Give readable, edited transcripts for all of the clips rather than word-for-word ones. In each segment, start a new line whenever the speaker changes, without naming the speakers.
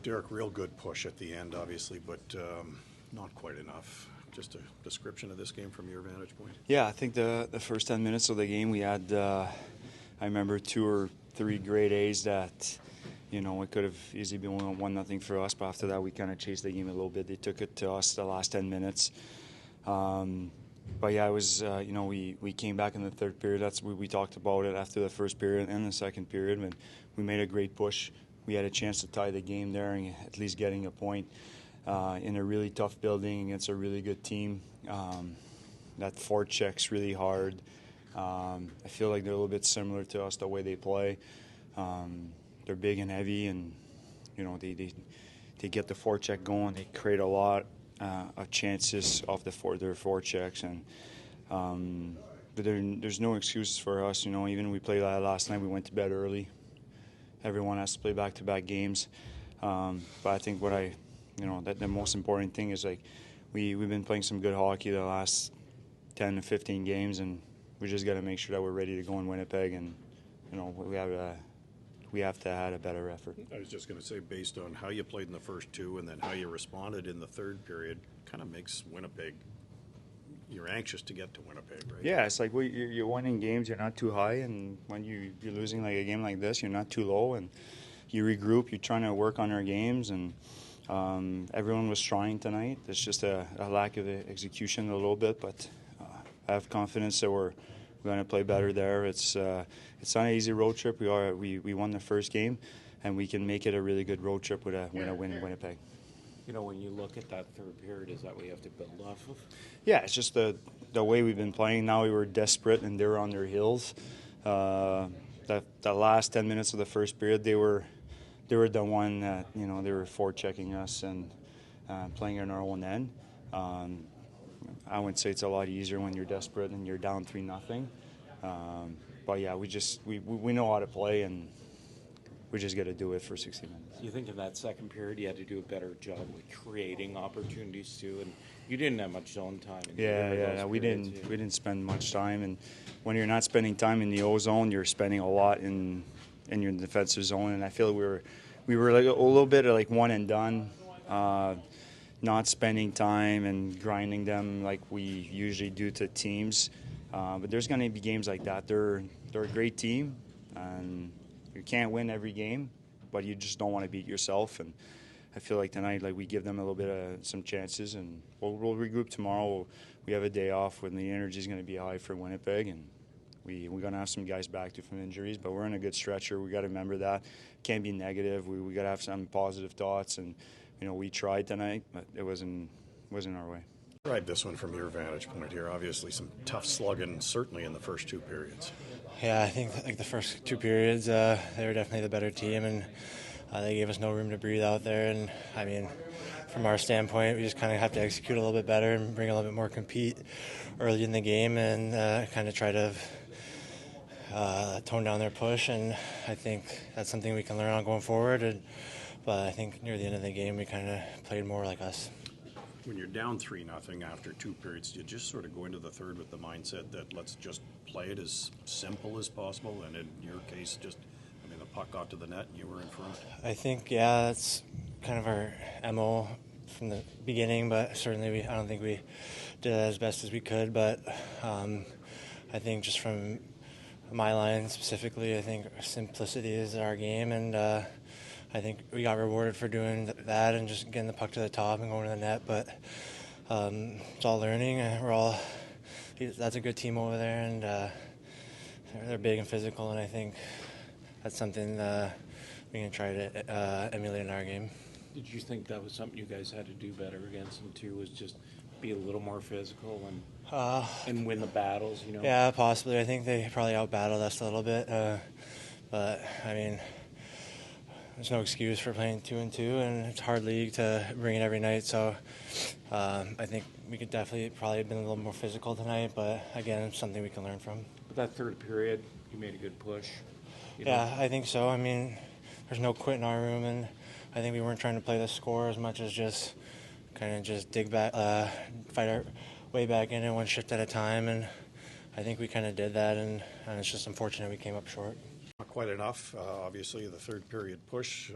Derick, real good push at the end, obviously, but not quite enough. Just a description of this game from your vantage point.
Yeah, I think the first 10 minutes of the game we had, I remember 2 or 3 great A's that, it could have easily been 1-0 for us, but after that we kind of chased the game a little bit. They took it to us the last 10 minutes. But yeah, it was, we came back in the third period. That's we talked about it after the first period and the second period when we made a great push. We had a chance to tie the game there and at least getting a point in a really tough building against a really good team. That forecheck's really hard. I feel like they're a little bit similar to us the way they play. They're big and heavy, and they get the forecheck going. They create a lot of chances off their forechecks, and but there's no excuses for us. Even we played last night, we went to bed early. Everyone has to play back-to-back games, but I think that the most important thing is we've been playing some good hockey the last 10 to 15 games, and we just got to make sure that we're ready to go in Winnipeg, and we have to add a better effort.
I was just going to say, based on how you played in the first 2 and then how you responded in the third period, kind of makes Winnipeg. You're anxious to get to Winnipeg, right?
Yeah, it's like you're winning games, you're not too high, and when you're losing like a game like this, you're not too low, and you regroup. You're trying to work on our games, and everyone was trying tonight. It's just a lack of execution a little bit, but I have confidence that we're going to play better there. It's not an easy road trip. We won the first game, and we can make it a really good road trip with a win in Winnipeg.
When you look at that third period, is that what you have to build off of?
Yeah, it's just the way we've been playing. Now we were desperate, and they were on their heels. The last 10 minutes of the first period, they were the one that they were forechecking us and playing in our own end. I would say it's a lot easier when you're desperate and you're down 3-0. But yeah, we know how to play, and we just got to do it for 60 minutes.
You think in that second period you had to do a better job with creating opportunities too, and you didn't have much zone time.
We didn't spend much time, and when you're not spending time in the O zone, you're spending a lot in your defensive zone, and I feel we were like a little bit like one and done. Not spending time and grinding them like we usually do to teams. But there's going to be games like that. They're a great team, and you can't win every game, but you just don't want to beat yourself. And I feel like tonight, we give them a little bit of some chances, and we'll regroup tomorrow. We have a day off when the energy is going to be high for Winnipeg, and we're going to have some guys back from injuries, but we're in a good stretcher. We got to remember that. Can't be negative. We got to have some positive thoughts, and we tried tonight, but it wasn't our way.
Describe this one from your vantage point here. Obviously, some tough slugging, certainly in the first 2 periods.
Yeah, I think the first 2 periods, they were definitely the better team, and they gave us no room to breathe out there. And I mean, from our standpoint, we just kind of have to execute a little bit better and bring a little bit more compete early in the game, and kind of try to tone down their push. And I think that's something we can learn on going forward. But I think near the end of the game, we kind of played more like us.
When you're down 3-0 after 2 periods, do you just sort of go into the third with the mindset that let's just play it as simple as possible? And in your case, the puck got to the net and you were in front? I
think, yeah, that's kind of our MO from the beginning, but certainly I don't think we did it as best as we could. But I think just from my line specifically, I think simplicity is our game, and I think we got rewarded for doing that and just getting the puck to the top and going to the net. But it's all learning. That's a good team over there, and they're big and physical, and I think that's something we can try to emulate in our game.
Did you think that was something you guys had to do better against them too? Was just be a little more physical and win the battles?
Yeah, possibly. I think they probably outbattled us a little bit, but I mean, there's no excuse for playing 2-2, and it's a hard league to bring it every night. So I think we could probably have been a little more physical tonight, but again, it's something we can learn from.
But that third period, you made a good push.
Yeah, I think so. I mean, there's no quit in our room, and I think we weren't trying to play the score as much as just kind of just dig back, fight our way back in it one shift at a time, and I think we kind of did that, and it's just unfortunate we came up short.
Not quite enough. Obviously, the third period push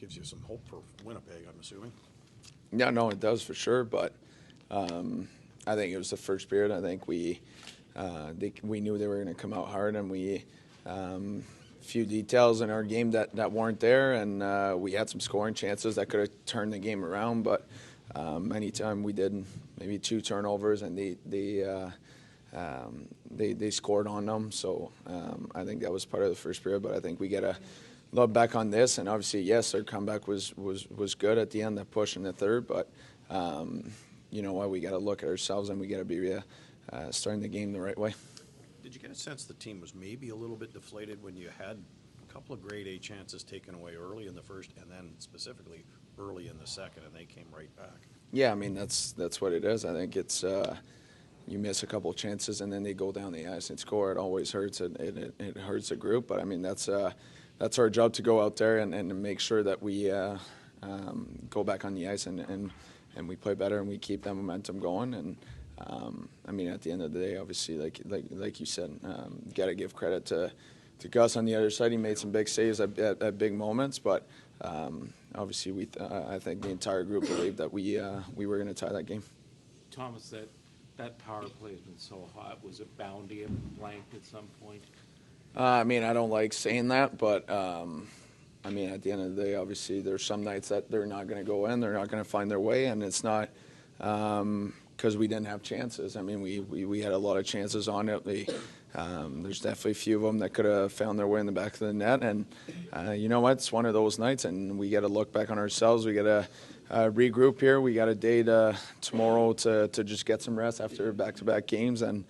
gives you some hope for Winnipeg, I'm assuming.
Yeah, no, it does for sure. But I think it was the first period. I think we knew they were going to come out hard, and we few details in our game that weren't there, and we had some scoring chances that could have turned the game around. But anytime we did maybe 2 turnovers, and they scored on them. So I think that was part of the first period. But I think we got to look back on this, and obviously, yes, our comeback was good at the end, that push in the third. But you know what, we got to look at ourselves, and we got to be starting the game the right way.
Did you get a sense the team was maybe a little bit deflated when you had a couple of grade A chances taken away early in the first, and then specifically early in the second, and they came right back?
Yeah, I mean, that's what it is. I think it's you miss a couple chances, and then they go down the ice and score. It always hurts. It hurts a group, but I mean, that's our job, to go out there and make sure that we go back on the ice and we play better, and we keep that momentum going. And I mean, at the end of the day, obviously, like you said, got to give credit to Gus on the other side. He made some big saves at big moments, but obviously, I think the entire group believed that we were going to tie that game.
Thomas, that power play has been so hot. Was it bound to get blanked at some point?
I mean, I don't like saying that, but I mean, at the end of the day, obviously, there's some nights that they're not going to go in, they're not going to find their way, and it's not because we didn't have chances. I mean, we had a lot of chances on it. There's definitely a few of them that could have found their way in the back of the net, and you know what? It's one of those nights, and we got to look back on ourselves. We got to regroup here. We got a day tomorrow to just get some rest after back-to-back games and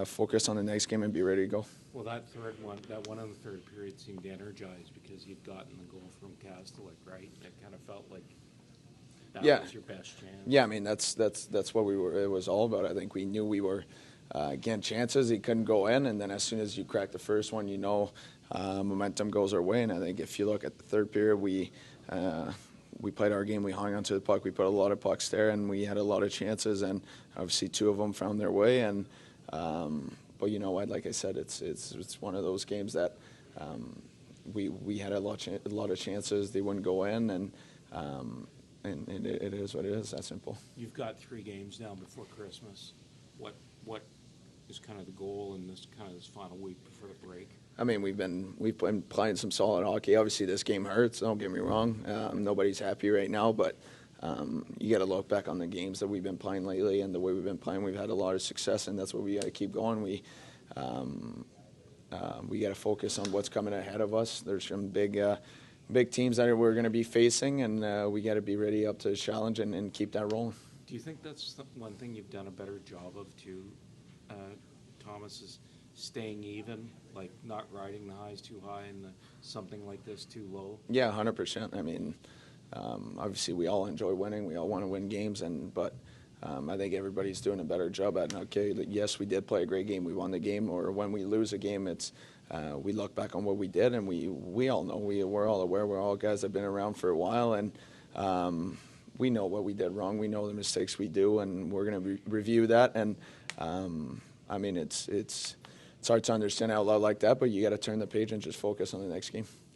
focus on the next game and be ready to go.
Well, that one in the third period seemed energized because you'd gotten the goal from Kastelic, right? It kind of felt like that was your best chance.
Yeah, I mean, that's what it was all about. I think we knew we were getting chances. He couldn't go in, and then as soon as you crack the first one, you know momentum goes our way. And I think if you look at the third period, we played our game. We hung onto the puck. We put a lot of pucks there, and we had a lot of chances, and obviously 2 of them found their way. And but you know what? Like I said, it's one of those games that we had a lot of chances. They wouldn't go in, and it is what it is. That simple.
You've got 3 games now before Christmas. What is kind of the goal in this final week before the break?
I mean, we've been playing some solid hockey. Obviously, this game hurts. Don't get me wrong. Nobody's happy right now, but you got to look back on the games that we've been playing lately and the way we've been playing. We've had a lot of success, and that's what we got to keep going. We got to focus on what's coming ahead of us. There's some big teams that we're going to be facing, and we got to be ready up to the challenge and keep that rolling.
Do you think that's one thing you've done a better job of too, Thomas, is staying even, like not riding the highs too high and something like this too low?
Yeah, 100%. I mean, obviously we all enjoy winning. We all want to win games, but I think everybody's doing a better job at, okay, yes, we did play a great game. We won the game, or when we lose a game, it's we look back on what we did, and we all know, we're all aware. We're all guys that have been around for a while, and we know what we did wrong. We know the mistakes we do, and we're going to review that. And I mean, it's hard to understand out loud like that, but you got to turn the page and just focus on the next game.